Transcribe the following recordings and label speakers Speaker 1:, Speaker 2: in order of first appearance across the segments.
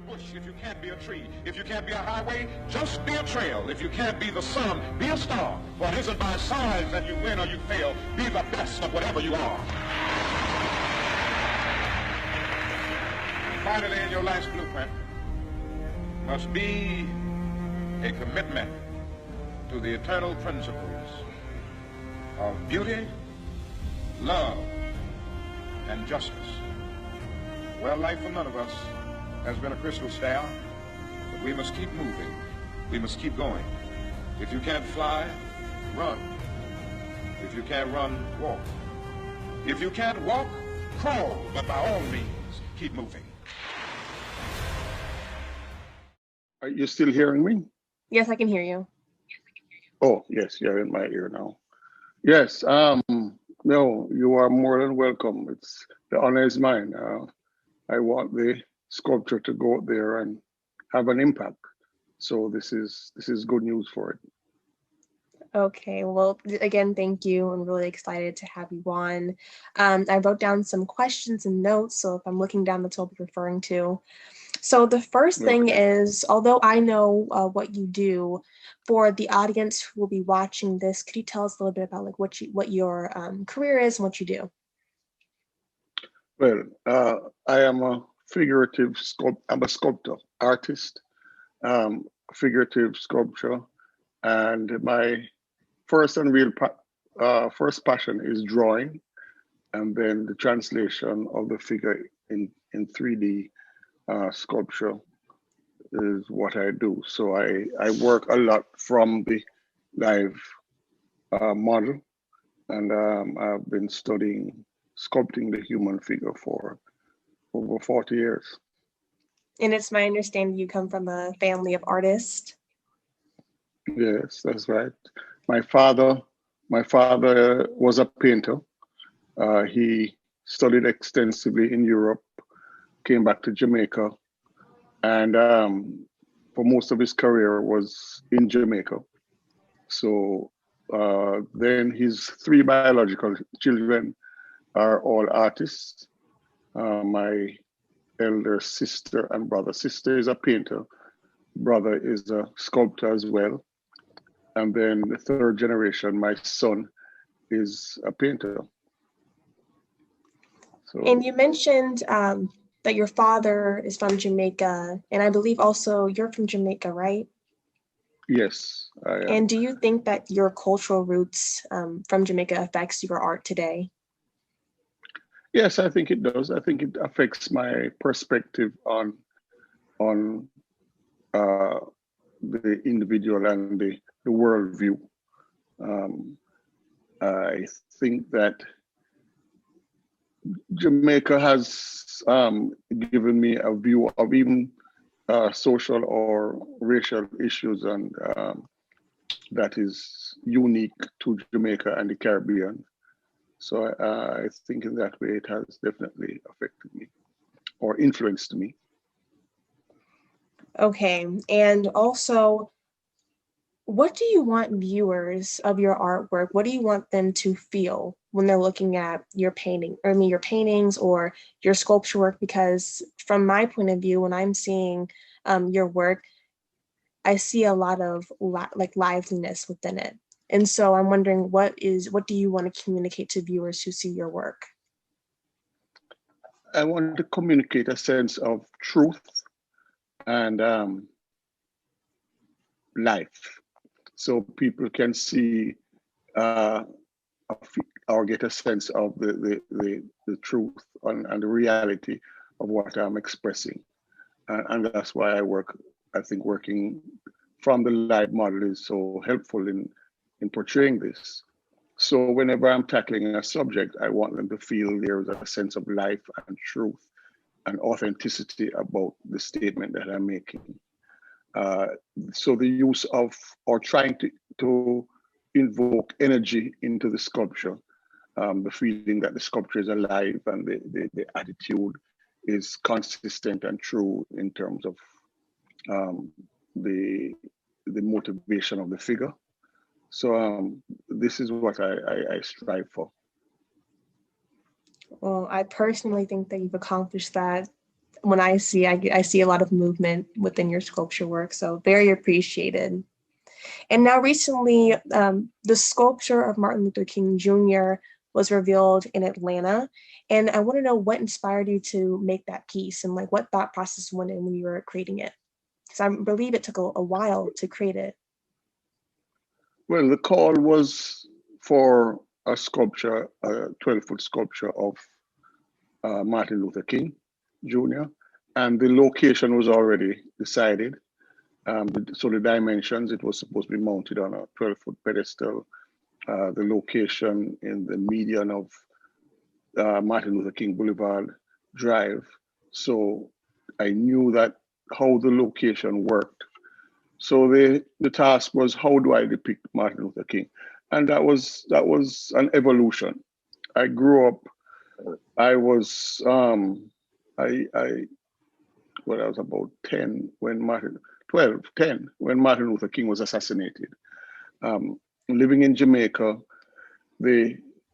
Speaker 1: bush if you can't be a tree. If you can't be a highway, just be a trail. If you can't be the sun, be a star. For it isn't by signs that you win or you fail. Be the best of whatever you are. And finally, in your life's blueprint must be a commitment to the eternal principles of beauty, love, and justice. Well, life for none of us has been a crystal stair, but we must keep moving. We must keep going. If you can't fly, run. If you can't run, walk. If you can't walk, crawl, but by all means, keep moving.
Speaker 2: Are you still hearing me?
Speaker 3: Yes, I can hear you.
Speaker 2: Oh, yes, you're in my ear now. Yes, no, you are more than welcome. It's the honor is mine. I want the sculpture to go out there and have an impact. So this is good news for it.
Speaker 3: Okay, well, again, thank you. I'm really excited to have you on. I wrote down some questions and notes, so if I'm looking down, that's what I'll be referring to. So the first thing is, although I know what you do, for the audience who will be watching this, could you tell us a little bit about like what your career is and what you do?
Speaker 2: Well, I am a figurative I'm a sculptor, artist, figurative sculpture, and my first and real first passion is drawing, and then the translation of the figure in 3D sculpture is what I do. So I work a lot from the live model, and I've been studying sculpting the human figure for over 40 years.
Speaker 3: And it's my understanding you come from a family of artists.
Speaker 2: Yes, that's right. My father was a painter. He studied extensively in Europe, came back to Jamaica, and for most of his career was in Jamaica. So then his 3 biological children are all artists. My elder sister and brother. Sister is a painter. Brother is a sculptor as well. And then the 3rd generation, my son, is a painter. So,
Speaker 3: and you mentioned that your father is from Jamaica, and I believe also you're from Jamaica, right?
Speaker 2: Yes, I am.
Speaker 3: And do you think that your cultural roots from Jamaica affects your art today?
Speaker 2: Yes, I think it does. I think it affects my perspective on the individual and the worldview. I think that Jamaica has given me a view of even social or racial issues, and that is unique to Jamaica and the Caribbean. So I think in that way it has definitely affected me or influenced me.
Speaker 3: Okay, and also, what do you want viewers of your artwork, what do you want them to feel when they're looking at your painting, or your paintings or your sculpture work? Because from my point of view, when I'm seeing your work, I see a lot of like liveliness within it. And so I'm wondering, what do you want to communicate to viewers who see your work?
Speaker 2: I want to communicate a sense of truth and life, so people can see or get a sense of the truth and the reality of what I'm expressing. And that's why I think working from the live model is so helpful in portraying this. So whenever I'm tackling a subject, I want them to feel there is a sense of life and truth and authenticity about the statement that I'm making. So the use of, or trying to invoke energy into the sculpture, the feeling that the sculpture is alive and the attitude is consistent and true in terms of the motivation of the figure. So this is what I strive for.
Speaker 3: Well, I personally think that you've accomplished that when I see a lot of movement within your sculpture work. So very appreciated. And now recently, the sculpture of Martin Luther King Jr. was revealed in Atlanta. And I want to know what inspired you to make that piece and like what thought process went in when you were creating it. Because I believe it took a while to create it.
Speaker 2: Well, the call was for a sculpture, a 12-foot sculpture of Martin Luther King Jr. And the location was already decided. So the dimensions, it was supposed to be mounted on a 12-foot pedestal. The location in the median of Martin Luther King Boulevard Drive. So I knew that how the location worked. So the task was, how do I depict Martin Luther King? And that was an evolution. I grew up, I was when I was about 10 when 10 when Martin Luther King was assassinated. Living in Jamaica,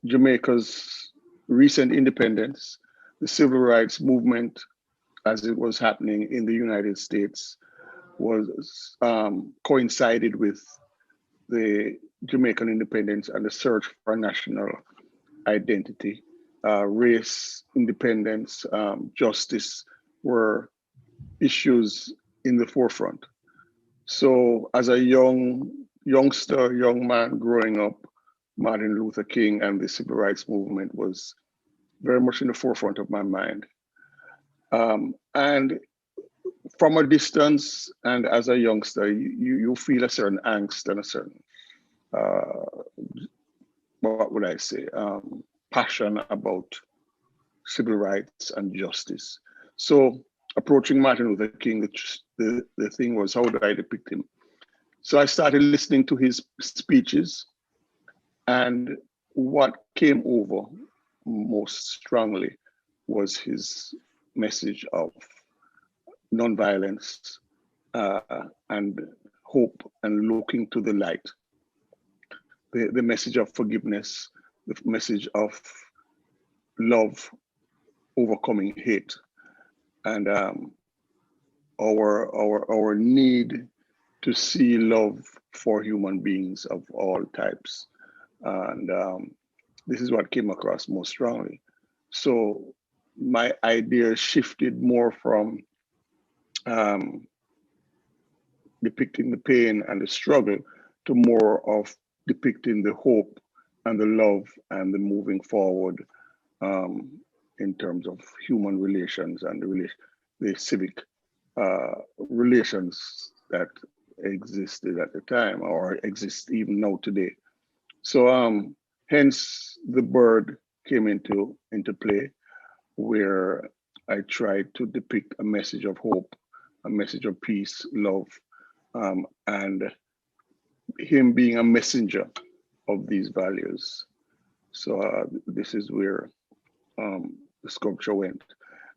Speaker 2: Jamaica's recent independence, the civil rights movement as it was happening in the United States was coincided with the Jamaican independence and the search for a national identity. Race, independence, justice were issues in the forefront. So as a young man growing up, Martin Luther King and the civil rights movement was very much in the forefront of my mind. And from a distance and as a youngster, you feel a certain angst and a certain, what would I say, passion about civil rights and justice. So approaching Martin Luther King, the thing was, how do I depict him? So I started listening to his speeches, and what came over most strongly was his message of nonviolence and hope and looking to the light. The message of forgiveness, the message of love overcoming hate, and our need to see love for human beings of all types. And this is what came across most strongly. So my idea shifted more from depicting the pain and the struggle to more of depicting the hope and the love and the moving forward in terms of human relations and the civic relations that existed at the time or exist even now today. So hence the bird came into play, where I tried to depict a message of hope, a message of peace, love, and him being a messenger of these values. So this is where the sculpture went.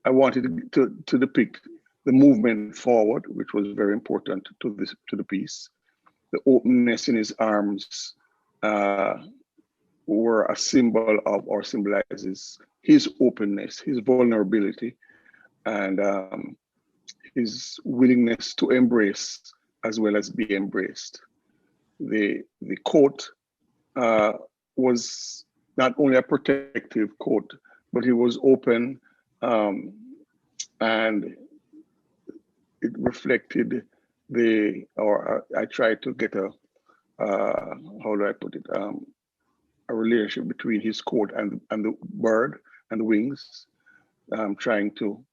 Speaker 2: I wanted to depict the movement forward, which was very important to the piece. The openness in his arms were a symbol of, or symbolizes, his openness, his vulnerability, and his willingness to embrace as well as be embraced. The quote was not only a protective quote, but it was open, and it reflected I tried to get a, how do I put it, a relationship between his quote and the bird and the wings, trying to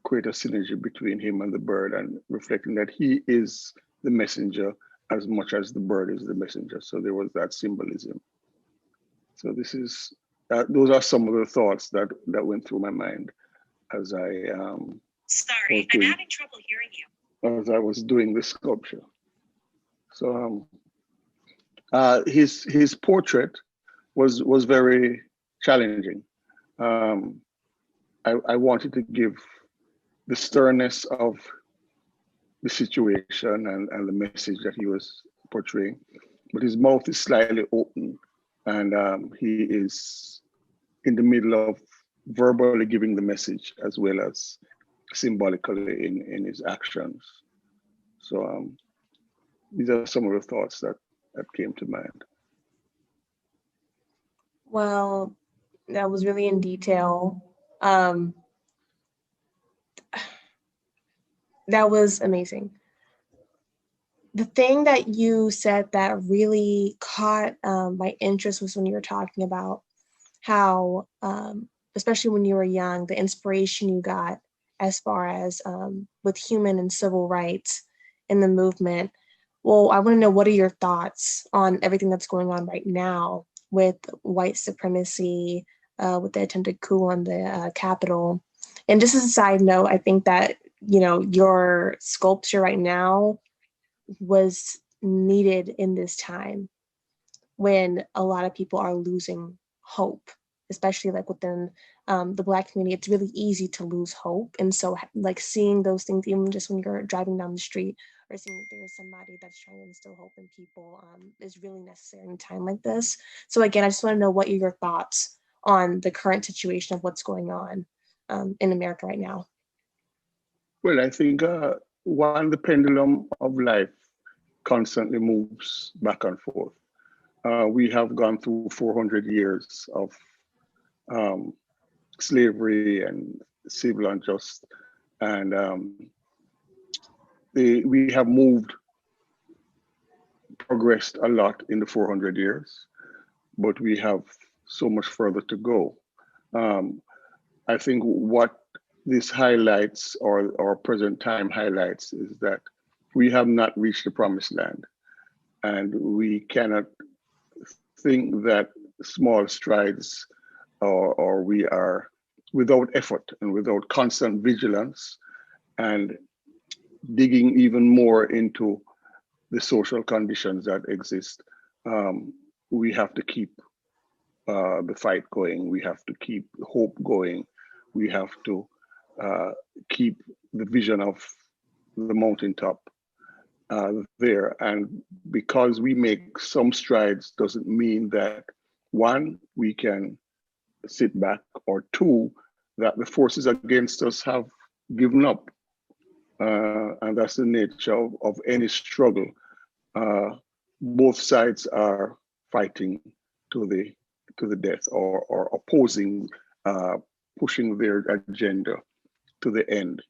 Speaker 2: create a synergy between him and the bird and reflecting that he is the messenger as much as the bird is the messenger. So there was that symbolism. So this is, those are some of the thoughts that went through my mind as I
Speaker 4: Sorry, I'm having trouble hearing you.
Speaker 2: As I was doing this sculpture. So his portrait was very challenging. I wanted to give the sternness of the situation and the message that he was portraying, but his mouth is slightly open, and he is in the middle of verbally giving the message as well as symbolically in his actions. So these are some of the thoughts that came to mind.
Speaker 3: Well, that was really in detail. That was amazing. The thing that you said that really caught my interest was when you were talking about how, especially when you were young, the inspiration you got as far as with human and civil rights in the movement. Well, I want to know, what are your thoughts on everything that's going on right now with white supremacy, with the attempted coup on the Capitol? And just as a side note, I think that, you know, your sculpture right now was needed in this time when a lot of people are losing hope, especially like within the Black community. It's really easy to lose hope. And so like seeing those things, even just when you're driving down the street or seeing that there's somebody that's trying to instill hope in people, is really necessary in a time like this. So again, I just want to know, what are your thoughts on the current situation of what's going on in America right now?
Speaker 2: Well, I think one, the pendulum of life constantly moves back and forth. We have gone through 400 years of slavery and civil unrest, and we have progressed a lot in the 400 years, but we have so much further to go. I think what this highlights, or present time highlights, is that we have not reached the promised land, and we cannot think that small strides or we are, without effort and without constant vigilance and digging even more into the social conditions that exist, we have to keep the fight going. We have to keep hope going. We have to keep the vision of the mountaintop there. And because we make some strides doesn't mean that, one, we can sit back, or two, that the forces against us have given up. And that's the nature of any struggle. Both sides are fighting to the death, or opposing, pushing their agenda to the end.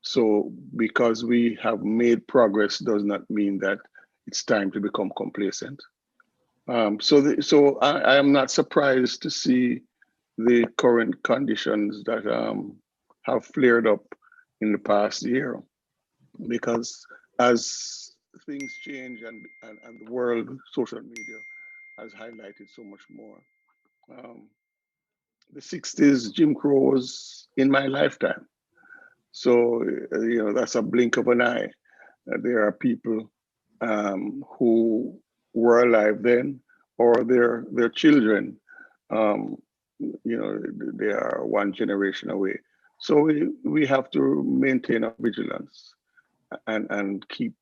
Speaker 2: So because we have made progress does not mean that it's time to become complacent. So I am not surprised to see the current conditions that have flared up in the past year, because as things change and the world, social media has highlighted so much more. The 60s, Jim Crow was in my lifetime. So, that's a blink of an eye. There are people who were alive then, or their children, they are one generation away. So we have to maintain our vigilance and keep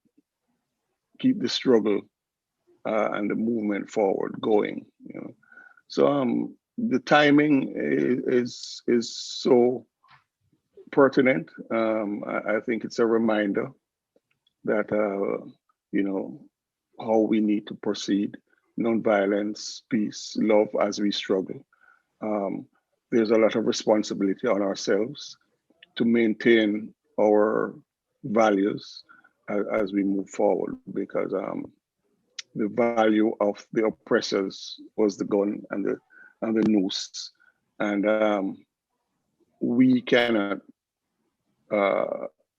Speaker 2: the struggle and the movement forward going. So the timing is so pertinent. I think it's a reminder that how we need to proceed: nonviolence, peace, love as we struggle. There's a lot of responsibility on ourselves to maintain our values as we move forward, because the value of the oppressors was the gun and the noose, and we cannot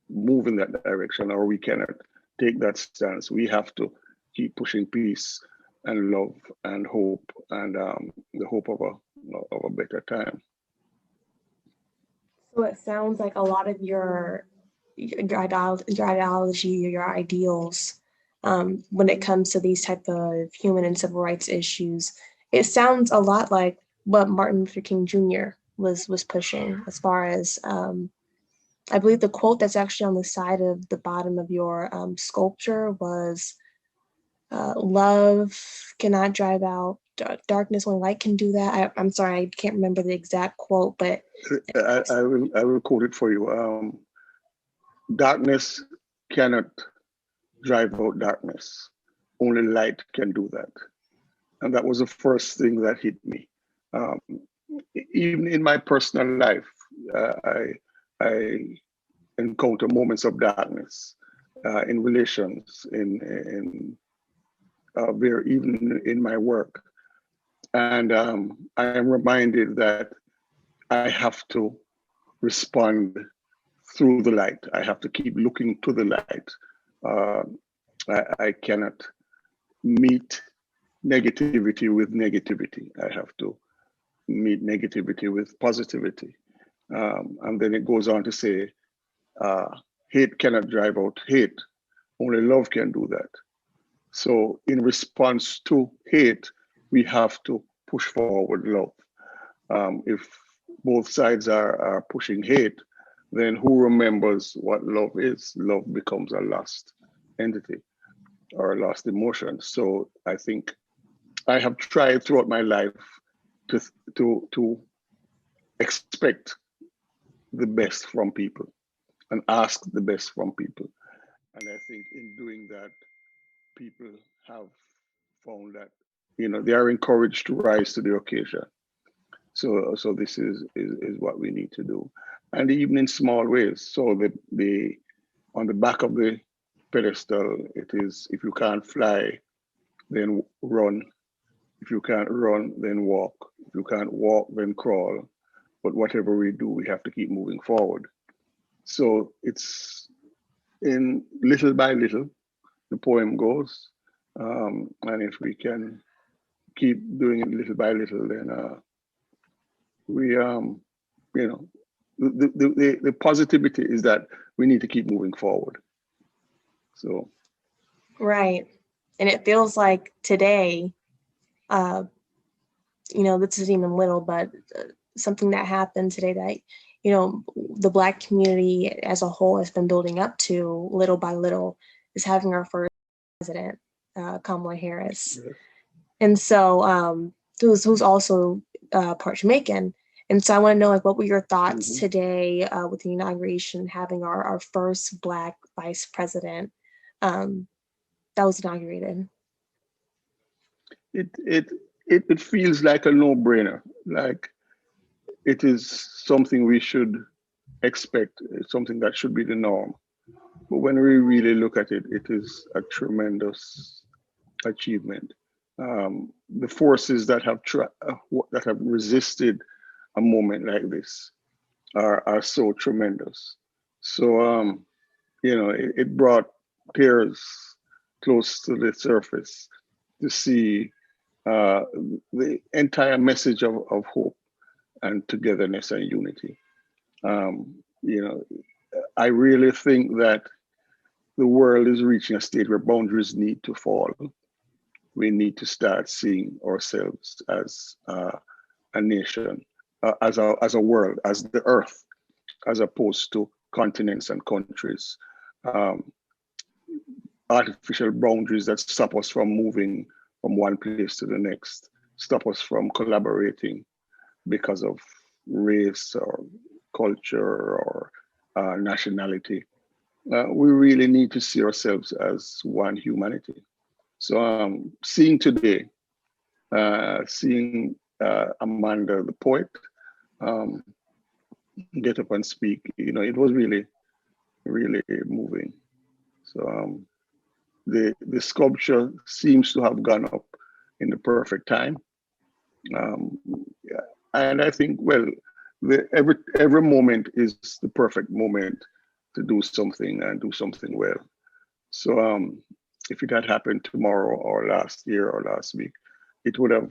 Speaker 2: move in that direction, or we cannot take that stance. We have to keep pushing peace and love and hope, and the hope of a better time.
Speaker 3: So it sounds like a lot of your ideology, your ideals, when it comes to these type of human and civil rights issues, it sounds a lot like what Martin Luther King Jr. was pushing, as far as I believe the quote that's actually on the side of the bottom of your sculpture was, love cannot drive out darkness, when light can do that. I'm sorry, I can't remember the exact quote, but
Speaker 2: I will quote it for you. darkness cannot drive out darkness. Only light can do that. And that was the first thing that hit me. Um, Even in my personal life, I encounter moments of darkness in relations, in even in my work. And I am reminded that I have to respond through the light. I have to keep looking to the light. Uh, I cannot meet negativity with negativity. I have to meet negativity with positivity. And then it goes on to say, hate cannot drive out hate. Only love can do that. So in response to hate, we have to push forward love. If both sides are pushing hate, then who remembers what love is? Love becomes a lost entity or a lost emotion. So I think I have tried throughout my life to expect the best from people and ask the best from people. And I think in doing that, people have found that, they are encouraged to rise to the occasion. So this is what we need to do. And even in small ways. So the on the back of the pedestal, it is, if you can't fly, then run. If you can't run, then walk. If you can't walk, then crawl. But whatever we do, we have to keep moving forward. So it's in little by little, the poem goes. And if we can keep doing it little by little, then we, the positivity is that we need to keep moving forward. So.
Speaker 3: Right. And it feels like today, this isn't even little, but something that happened today that, the Black community as a whole has been building up to little by little is having our first president, Kamala Harris.
Speaker 2: Yeah.
Speaker 3: And so who's also part Jamaican. And so I want to know, what were your thoughts today with the inauguration, having our first Black vice president that was inaugurated?
Speaker 2: It feels like a no-brainer. Like it is something we should expect. It's something that should be the norm. But when we really look at it, it is a tremendous achievement. The forces that have resisted a moment like this are so tremendous. So it brought tears close to the surface to see the entire message of hope and togetherness and unity. I really think that the world is reaching a state where boundaries need to fall. We need to start seeing ourselves as a nation, as a world, as the earth, as opposed to continents and countries. Artificial boundaries that stop us from moving from one place to the next, stop us from collaborating because of race or culture or nationality. We really need to see ourselves as one humanity. So seeing today, seeing Amanda, the poet, get up and speak, it was really, really moving. So the sculpture seems to have gone up in the perfect time. And I think, well, every moment is the perfect moment to do something and do something well. So if it had happened tomorrow or last year or last week, it would have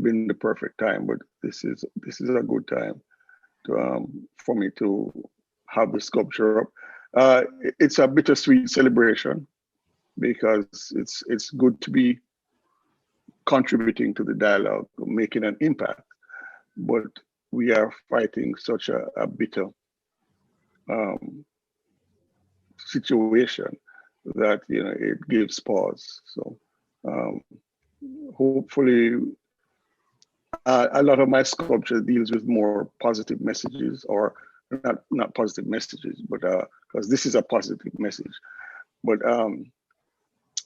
Speaker 2: been the perfect time. But this is a good time to, for me to have the sculpture up. It's a bittersweet celebration because it's good to be contributing to the dialogue, making an impact, but we are fighting such a bitter situation that it gives pause. So hopefully a lot of my sculpture deals with more positive messages or not positive messages, but because this is a positive message, but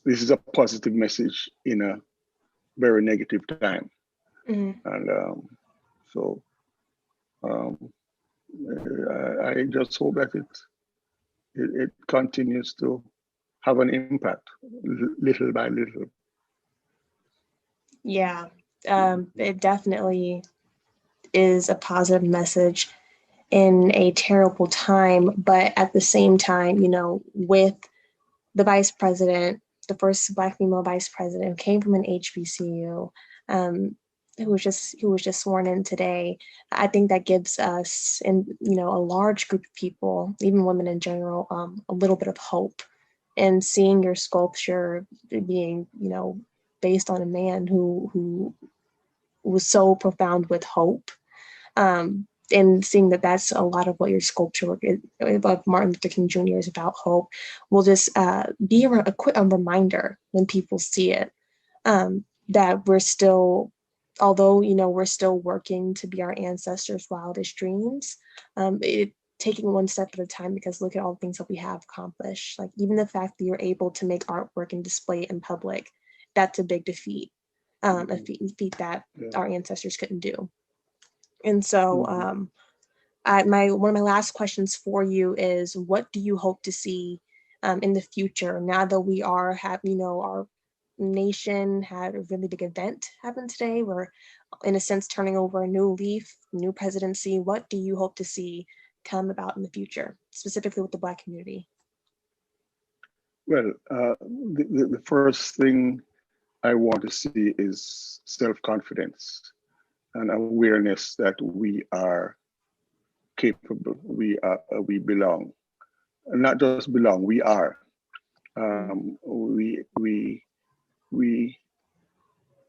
Speaker 2: this is a positive message in a very negative time. And so I just hope that it continues to have an impact little by little.
Speaker 3: Yeah, it definitely is a positive message in a terrible time, but at the same time, you know, with the vice president, the first Black female vice president, came from an HBCU, who was just sworn in today. I think that gives us, and you know, a large group of people, even women in general, a little bit of hope. And seeing your sculpture being, you know, based on a man who was so profound with hope, and seeing that that's a lot of what your sculpture work of Martin Luther King Jr. is about, hope, will just be a reminder when people see it, that we're still, although, you know, we're still working to be our ancestors' wildest dreams, taking one step at a time, because look at all the things that we have accomplished. Like even the fact that you're able to make artwork and display it in public, that's a big defeat, a feat that our ancestors couldn't do. And so one of my last questions for you is, what do you hope to see in the future, now that we have, you know, our nation had a really big event happen today? We're in a sense turning over a new leaf, new presidency. What do you hope to see come about in the future, specifically with the Black community?
Speaker 2: Well, the first thing I want to see is self-confidence and awareness that we are capable, we belong, and not just belong, we are. We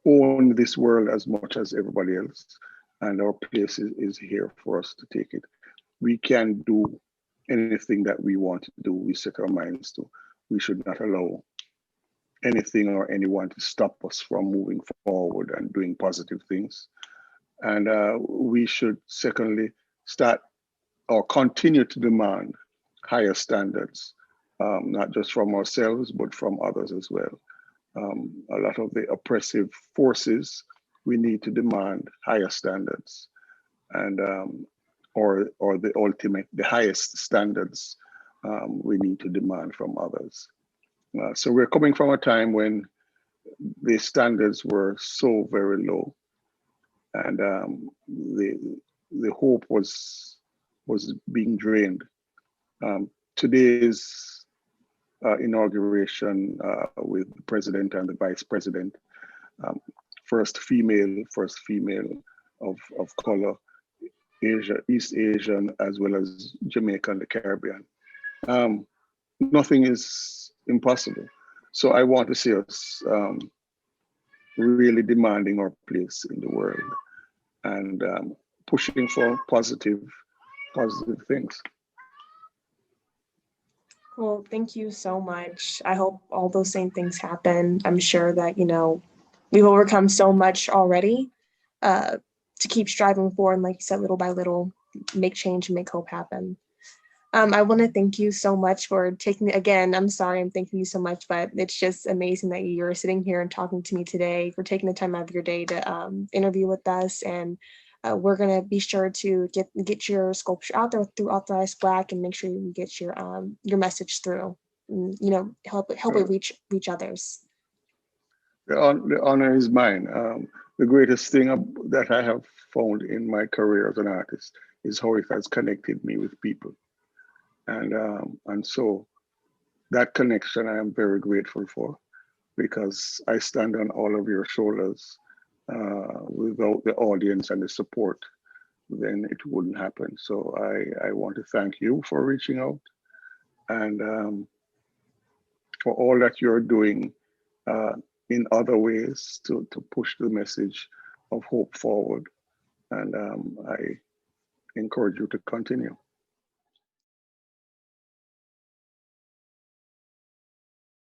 Speaker 2: own this world as much as everybody else, and our place is here for us to take it. We can do anything that we want to do, we set our minds to. We should not allow anything or anyone to stop us from moving forward and doing positive things. And we should, secondly, start or continue to demand higher standards, not just from ourselves, but from others as well. A lot of the oppressive forces, we need to demand higher standards, and or the highest standards we need to demand from others. So we're coming from a time when the standards were so very low, and the hope was being drained. Today's inauguration with the president and the vice president, first female of color, East Asian, as well as Jamaican, the Caribbean. Nothing is impossible. So I want to see us really demanding our place in the world and pushing for positive things.
Speaker 3: Well, thank you so much. I hope all those same things happen. I'm sure that, you know, we've overcome so much already to keep striving forward, and like you said, little by little, make change and make hope happen. I want to thank you so much for taking, again, I'm sorry, I'm thanking you so much, but it's just amazing that you're sitting here and talking to me today, for taking the time out of your day to interview with us. And we're going to be sure to get your sculpture out there through Authorize Black, and make sure you get your message through, and, you know, help it reach others.
Speaker 2: The honor is mine. The greatest thing that I have found in my career as an artist is how it has connected me with people. And so that connection I am very grateful for, because I stand on all of your shoulders. Without the audience and the support, then it wouldn't happen. So I want to thank you for reaching out, and for all that you're doing in other ways to push the message of hope forward. And I encourage you to continue.